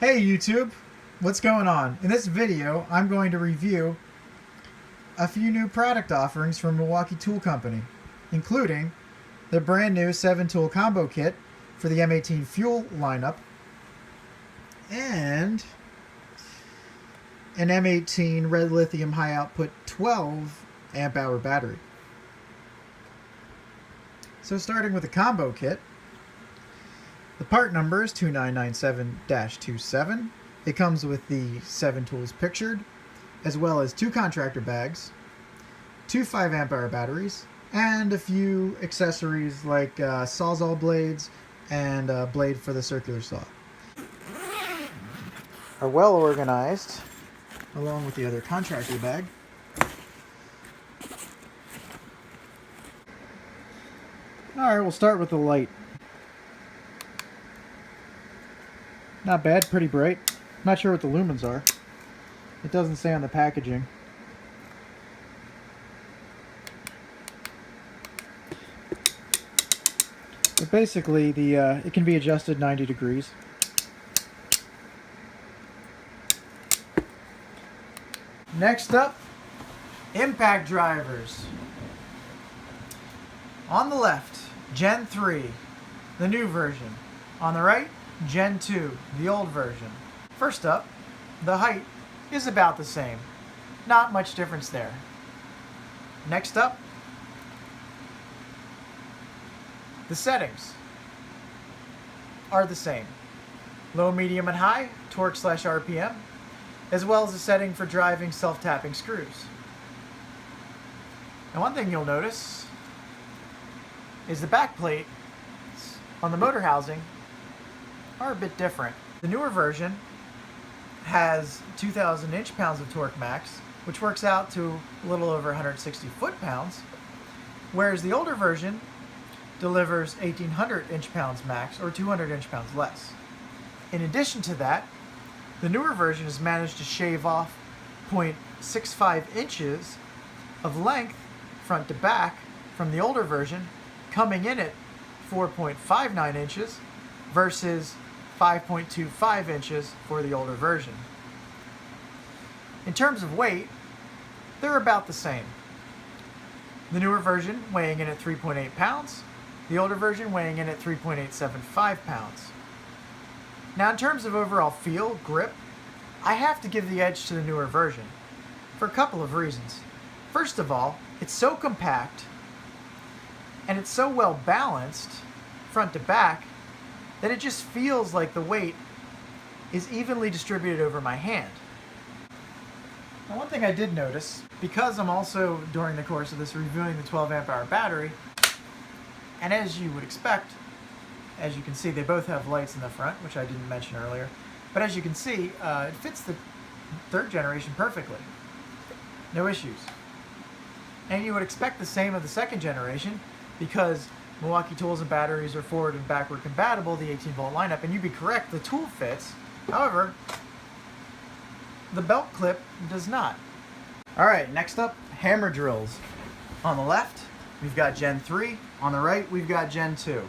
Hey YouTube, what's going on? In this video, I'm going to review a few new product offerings from Milwaukee Tool Company, including the brand new 7-tool combo kit for the M18 fuel lineup and an M18 red lithium high output 12 amp hour battery. So starting with the combo kit, the part number is 2997-27. It comes with the 7 tools pictured, as well as 2 contractor bags, 2 5 amp hour batteries, and a few accessories like Sawzall blades and a blade for the circular saw. Are well organized, along with the other contractor bag. Alright, we'll start with the light. Not bad, pretty bright. Not sure what the lumens are. It doesn't say on the packaging. But basically, it can be adjusted 90 degrees. Next up, impact drivers. On the left, Gen 3, the new version. On the right, Gen 2, the old version. First up, the height is about the same. Not much difference there. Next up, the settings are the same. Low, medium, and high, torque/RPM, as well as a setting for driving self-tapping screws. Now one thing you'll notice is the back plate on the motor housing are a bit different. The newer version has 2,000 inch-pounds of torque max, which works out to a little over 160 foot-pounds, whereas the older version delivers 1,800 inch-pounds max, or 200 inch-pounds less. In addition to that, the newer version has managed to shave off 0.65 inches of length front to back from the older version, coming in at 4.59 inches versus 5.25 inches for the older version. In terms of weight, they're about the same. The newer version weighing in at 3.8 pounds, the older version weighing in at 3.875 pounds. Now in terms of overall feel, grip, I have to give the edge to the newer version for a couple of reasons. First of all, it's so compact and it's so well balanced front to back that it just feels like the weight is evenly distributed over my hand. Now one thing I did notice, because I'm also during the course of this reviewing the 12 amp hour battery, and as you would expect, as you can see they both have lights in the front, which I didn't mention earlier, but as you can see it fits the 3rd generation perfectly. No issues. And you would expect the same of the 2nd generation, because Milwaukee tools and batteries are forward and backward compatible, the 18-volt lineup, and you'd be correct, the tool fits. However, the belt clip does not. Alright, next up, hammer drills. On the left, we've got Gen 3. On the right, we've got Gen 2.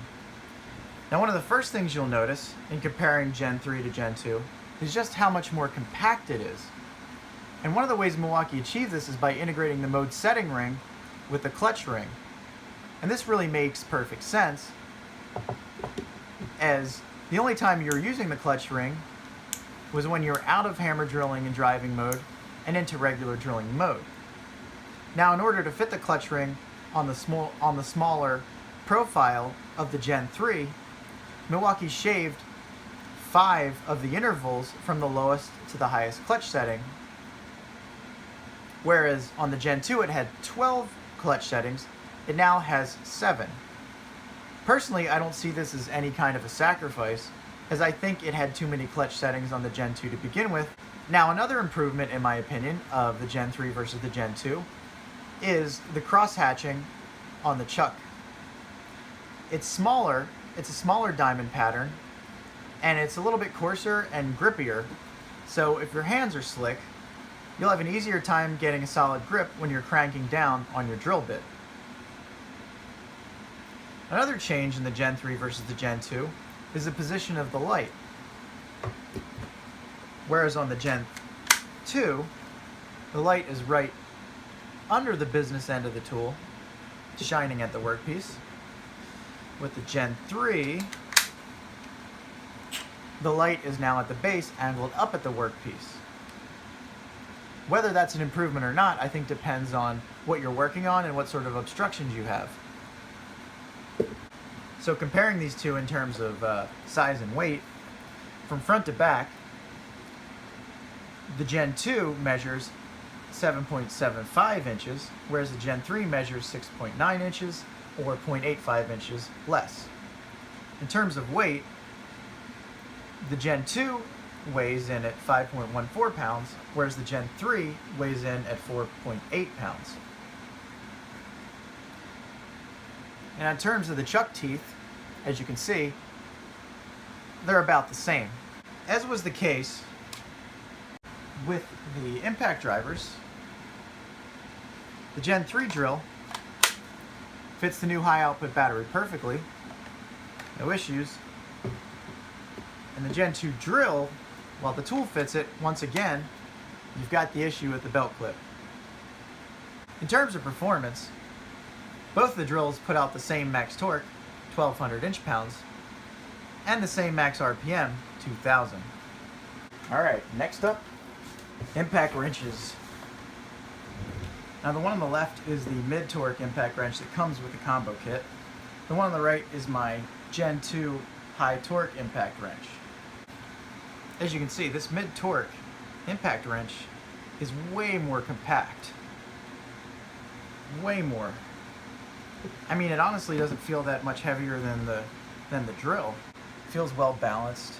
Now one of the first things you'll notice in comparing Gen 3 to Gen 2 is just how much more compact it is. And one of the ways Milwaukee achieved this is by integrating the mode setting ring with the clutch ring. And this really makes perfect sense, as the only time you were using the clutch ring was when you were out of hammer drilling and driving mode and into regular drilling mode. Now in order to fit the clutch ring on the smaller profile of the Gen 3, Milwaukee shaved 5 of the intervals from the lowest to the highest clutch setting, whereas on the Gen 2 it had 12 clutch settings. It now has 7. Personally, I don't see this as any kind of a sacrifice, as I think it had too many clutch settings on the Gen 2 to begin with. Now another improvement, in my opinion, of the Gen 3 versus the Gen 2 is the cross-hatching on the chuck. It's smaller, it's a smaller diamond pattern, and it's a little bit coarser and grippier, so if your hands are slick, you'll have an easier time getting a solid grip when you're cranking down on your drill bit. Another change in the Gen 3 versus the Gen 2 is the position of the light. Whereas on the Gen 2, the light is right under the business end of the tool, shining at the workpiece. With the Gen 3, the light is now at the base, angled up at the workpiece. Whether that's an improvement or not, I think depends on what you're working on and what sort of obstructions you have. So comparing these two in terms of size and weight, from front to back, the Gen 2 measures 7.75 inches, whereas the Gen 3 measures 6.9 inches, or 0.85 inches less. In terms of weight, the Gen 2 weighs in at 5.14 pounds, whereas the Gen 3 weighs in at 4.8 pounds. And in terms of the chuck teeth, as you can see, they're about the same. As was the case with the impact drivers, the Gen 3 drill fits the new high output battery perfectly, no issues. And the Gen 2 drill, while the tool fits it, once again, you've got the issue with the belt clip. In terms of performance, both the drills put out the same max torque, 1200 inch-pounds, and the same max RPM, 2000. Alright, next up, impact wrenches. Now the one on the left is the mid-torque impact wrench that comes with the combo kit. The one on the right is my Gen 2 high-torque impact wrench. As you can see, this mid-torque impact wrench is way more compact. Way more. I mean, it honestly doesn't feel that much heavier than the drill. It feels well balanced,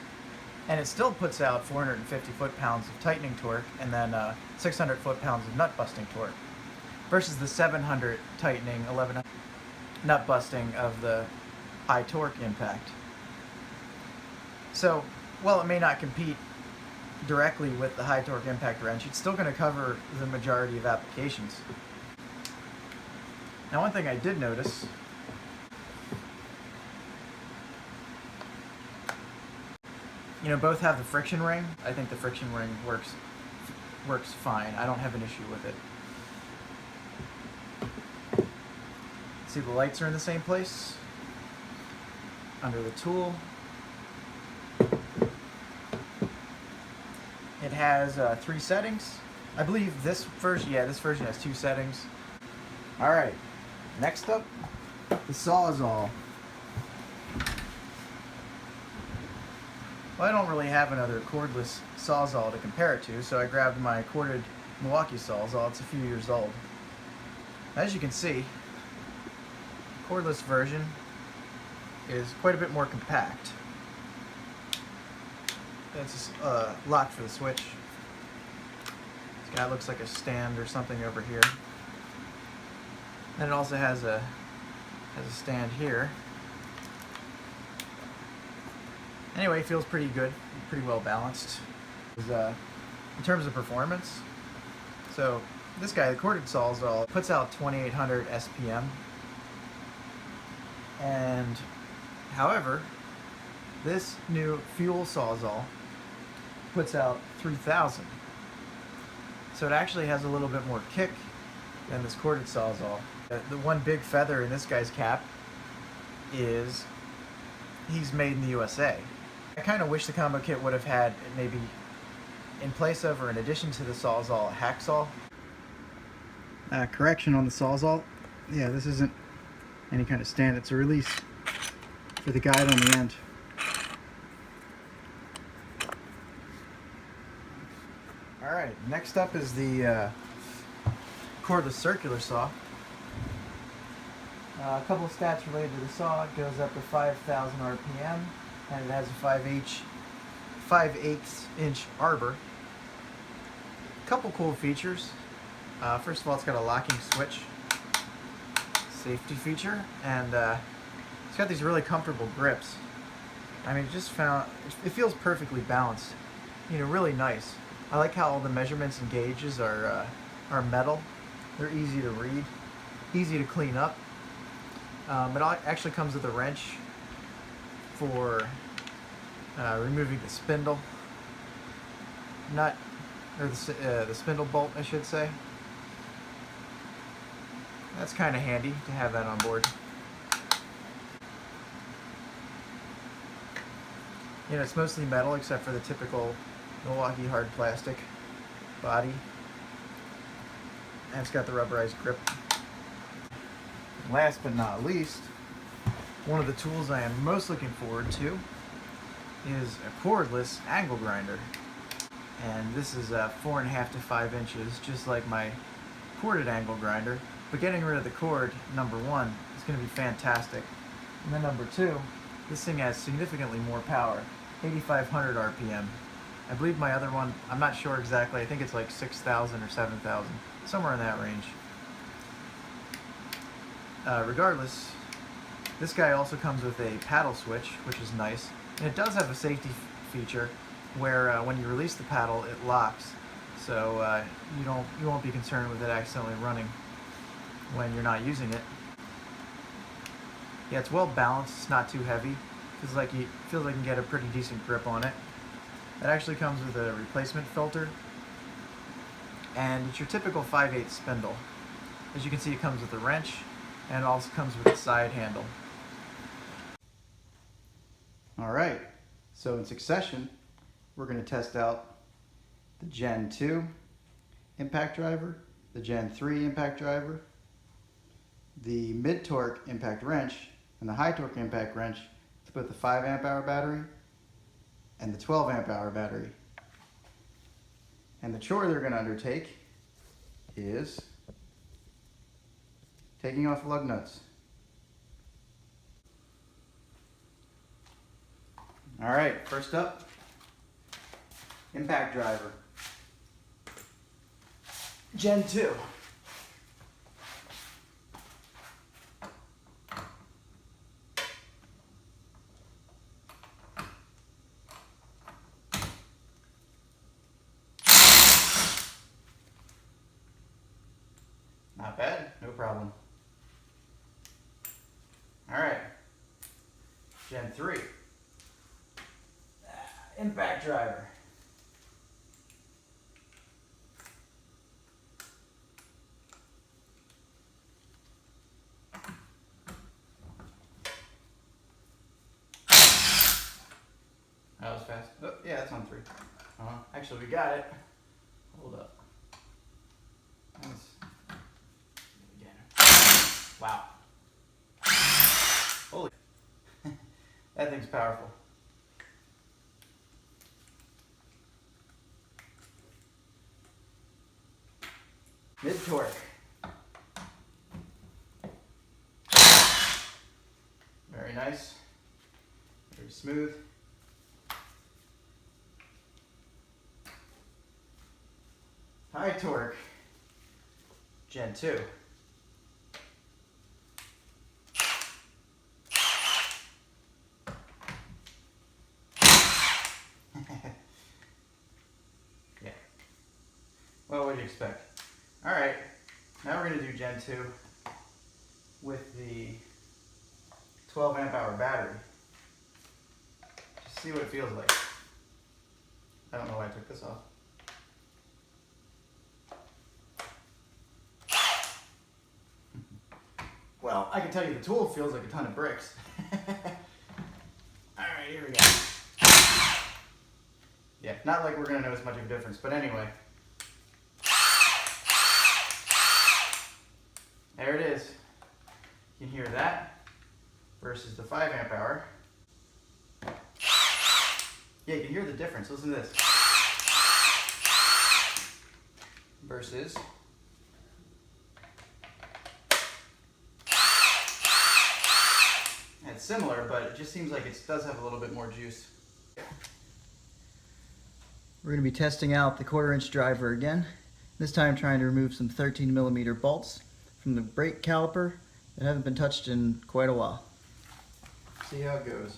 and it still puts out 450 foot-pounds of tightening torque and then 600 foot-pounds of nut-busting torque, versus the 700 tightening, 1100 nut-busting of the high-torque impact. So, while it may not compete directly with the high-torque impact wrench, it's still going to cover the majority of applications. Now, one thing I did notice, both have the friction ring. I think the friction ring works fine. I don't have an issue with it. See, the lights are in the same place under the tool. It has 3 settings. I believe this version has 2 settings. All right, next up, the Sawzall. Well, I don't really have another cordless Sawzall to compare it to, so I grabbed my corded Milwaukee Sawzall. It's a few years old. As you can see, the cordless version is quite a bit more compact. It's locked for the switch. This guy looks like a stand or something over here. Then it also has a stand here. Anyway, it feels pretty good, pretty well balanced. In terms of performance, so this guy, the corded Sawzall, puts out 2800 SPM, and however, this new fuel Sawzall puts out 3000. So it actually has a little bit more kick than this corded Sawzall. The one big feather in this guy's cap is he's made in the USA. I kind of wish the combo kit would have had, maybe in place of or in addition to the Sawzall, a hacksaw. Correction on the Sawzall. Yeah, this isn't any kind of stand. It's a release for the guide on the end. Alright, next up is the cordless circular saw. A couple of stats related to the saw. It goes up to 5,000 RPM, and it has a 5/8 inch arbor. A couple cool features. First of all, it's got a locking switch, safety feature, and it's got these really comfortable grips. I mean, it feels perfectly balanced. Really nice. I like how all the measurements and gauges are metal. They're easy to read, easy to clean up. It actually comes with a wrench for removing the spindle. nut, or the spindle bolt, I should say. That's kind of handy to have that on board. You know, it's mostly metal except for the typical Milwaukee hard plastic body. And it's got the rubberized grip. Last but not least, one of the tools I am most looking forward to is a cordless angle grinder. And this is 4.5 to 5 inches, just like my corded angle grinder. But getting rid of the cord, number one, is going to be fantastic. And then number two, this thing has significantly more power, 8,500 RPM. I believe my other one, I'm not sure exactly, I think it's like 6,000 or 7,000, somewhere in that range. Regardless, this guy also comes with a paddle switch, which is nice. And it does have a safety feature where when you release the paddle, it locks. So you won't be concerned with it accidentally running when you're not using it. Yeah, it's well balanced, it's not too heavy. Feels like you can get a pretty decent grip on it. It actually comes with a replacement filter, and it's your typical 5/8 spindle. As you can see, it comes with a wrench, and it also comes with a side handle. Alright, so in succession, we're going to test out the Gen 2 impact driver, the Gen 3 impact driver, the mid-torque impact wrench, and the high-torque impact wrench with both the 5 amp hour battery and the 12 amp hour battery. And the chore they're going to undertake is taking off lug nuts. Alright, first up, impact driver. Gen 2. Not bad, no problem. Alright, Gen 3. Impact driver. That was fast. Oh, yeah, that's on 3. Actually, we got it. Hold up. Again. Wow. Holy. That thing's powerful. Mid-torque. Very nice. Very smooth. High torque. Gen 2. Yeah. Well, what do you expect? Alright, now we're going to do Gen 2 with the 12 amp hour battery. Just see what it feels like. I don't know why I took this off. Well, I can tell you the tool feels like a ton of bricks. Alright, here we go. Yeah, not like we're going to notice much of a difference, but anyway. There it is. You can hear that versus the 5 amp hour. Yeah, you can hear the difference. Listen to this. Versus it's similar, but it just seems like it does have a little bit more juice. We're going to be testing out the 1/4 inch driver again. This time trying to remove some 13mm bolts from the brake caliper that haven't been touched in quite a while. See how it goes.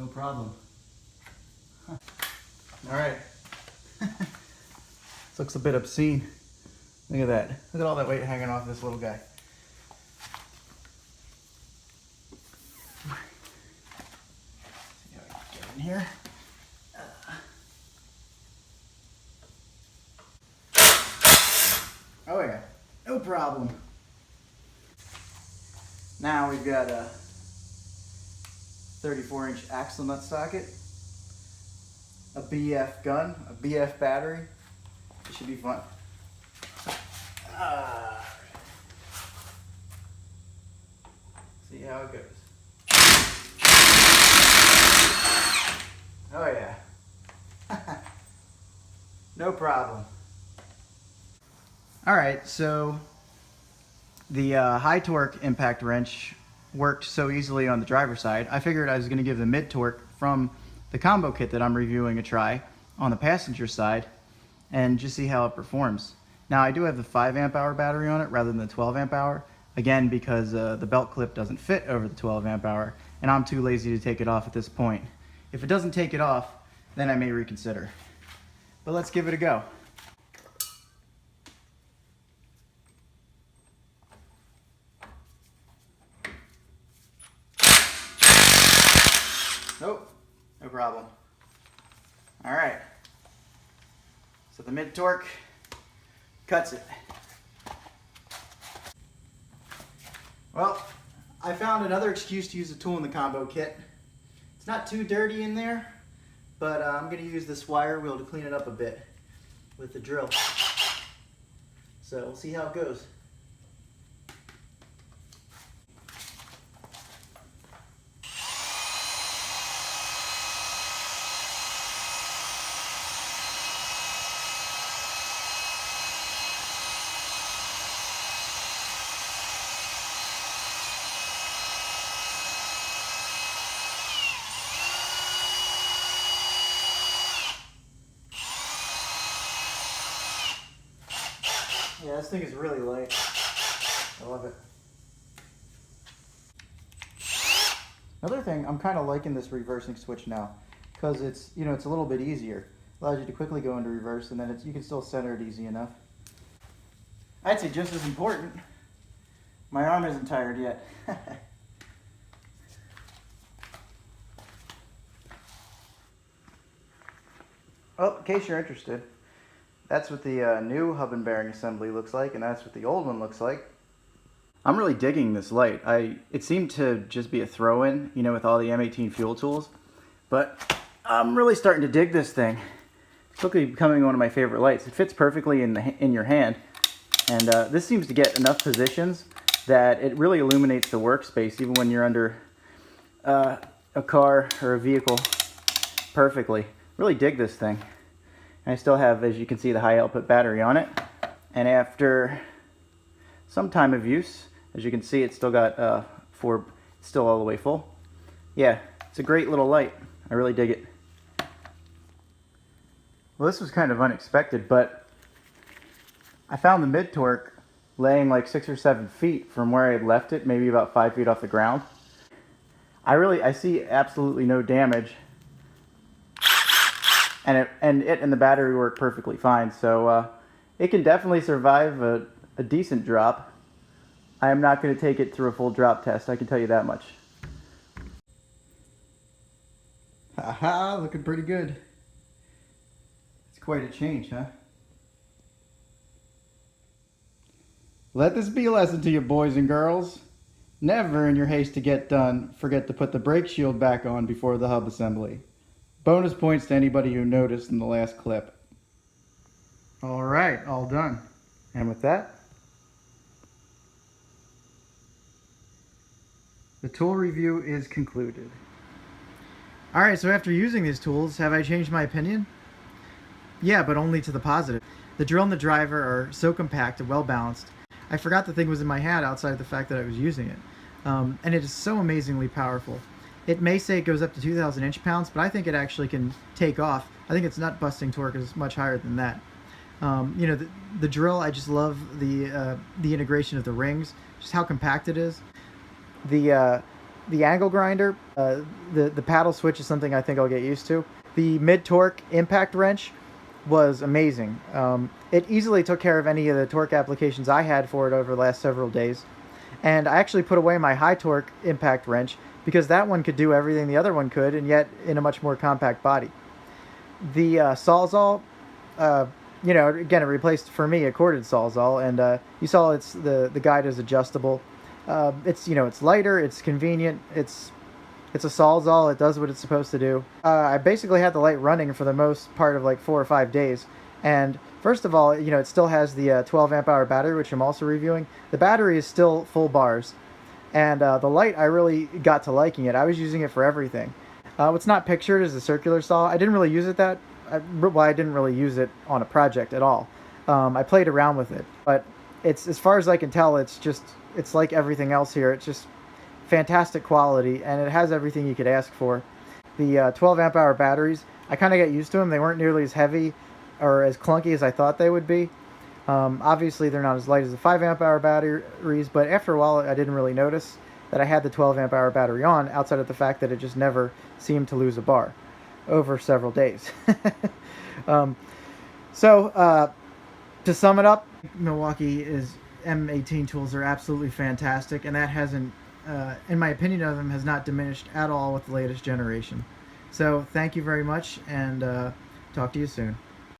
problem. All right. This looks a bit obscene. Look at that. Look at all that weight hanging off this little guy. See how I can get in here. Oh yeah, no problem. Now we've got a 34-inch axle nut socket, a BF gun, a BF battery. It should be fun. See how it goes. Oh yeah. No problem. Alright, so the high torque impact wrench worked so easily on the driver's side. I figured I was going to give the mid torque from the combo kit that I'm reviewing a try on the passenger side and just see how it performs. Now I do have the 5 amp hour battery on it rather than the 12 amp hour, again because the belt clip doesn't fit over the 12 amp hour and I'm too lazy to take it off at this point. If it doesn't take it off, then I may reconsider. But let's give it a go. Nope, no problem. All right, so the mid torque cuts it. Well, I found another excuse to use a tool in the combo kit. It's not too dirty in there, but I'm gonna use this wire wheel to clean it up a bit with the drill. So we'll see how it goes. Yeah, this thing is really light. I love it. Another thing, I'm kind of liking this reversing switch now because it's, you know, it's a little bit easier. Allows you to quickly go into reverse and then you can still center it easy enough. I'd say just as important, my arm isn't tired yet. Well, in case you're interested, that's what the new hub and bearing assembly looks like, and that's what the old one looks like. I'm really digging this light. It seemed to just be a throw-in, you know, with all the M18 fuel tools, but I'm really starting to dig this thing. It's quickly becoming one of my favorite lights. It fits perfectly in your hand, and this seems to get enough positions that it really illuminates the workspace, even when you're under a car or a vehicle perfectly. Really dig this thing. I still have, as you can see, the high output battery on it, and after some time of use, as you can see, it's still got still all the way full. Yeah, it's a great little light. I really dig it. Well, this was kind of unexpected, but I found the mid torque laying like 6 or 7 feet from where I had left it, maybe about 5 feet off the ground. I see absolutely no damage. And it and the battery work perfectly fine, so it can definitely survive a decent drop. I am not going to take it through a full drop test, I can tell you that much. Haha, looking pretty good. It's quite a change, huh? Let this be a lesson to you boys and girls. Never in your haste to get done forget to put the brake shield back on before the hub assembly. Bonus points to anybody who noticed in the last clip. All right, all done. And with that, the tool review is concluded. All right, so after using these tools, have I changed my opinion? Yeah, but only to the positive. The drill and the driver are so compact and well balanced. I forgot the thing was in my hand outside of the fact that I was using it. And it is so amazingly powerful. It may say it goes up to 2,000 inch-pounds, but I think it actually can take off. I think its nut-busting torque is much higher than that. You know, the drill, I just love the integration of the rings, just how compact it is. The The angle grinder, the paddle switch is something I think I'll get used to. The mid-torque impact wrench was amazing. It easily took care of any of the torque applications I had for it over the last several days. And I actually put away my high torque impact wrench because that one could do everything the other one could, and yet in a much more compact body. The Sawzall, again, it replaced for me a corded Sawzall, and you saw the guide is adjustable. It's lighter, it's convenient, it's a Sawzall. It does what it's supposed to do. I basically had the light running for the most part of like 4 or 5 days. And first of all, it still has the 12 amp hour battery, which I'm also reviewing. The battery is still full bars. And the light, I really got to liking it. I was using it for everything. What's not pictured is the circular saw. I didn't really use it I didn't really use it on a project at all. I played around with it. But it's, as far as I can tell, it's like everything else here. It's just fantastic quality, and it has everything you could ask for. The 12 amp hour batteries, I kind of got used to them. They weren't nearly as heavy or as clunky as I thought they would be. Obviously they're not as light as the 5 amp hour batteries, but after a while I didn't really notice that I had the 12 amp hour battery on, outside of the fact that it just never seemed to lose a bar over several days. To sum it up, Milwaukee M18 tools are absolutely fantastic, and that hasn't, in my opinion of them, has not diminished at all with the latest generation. So thank you very much, and talk to you soon.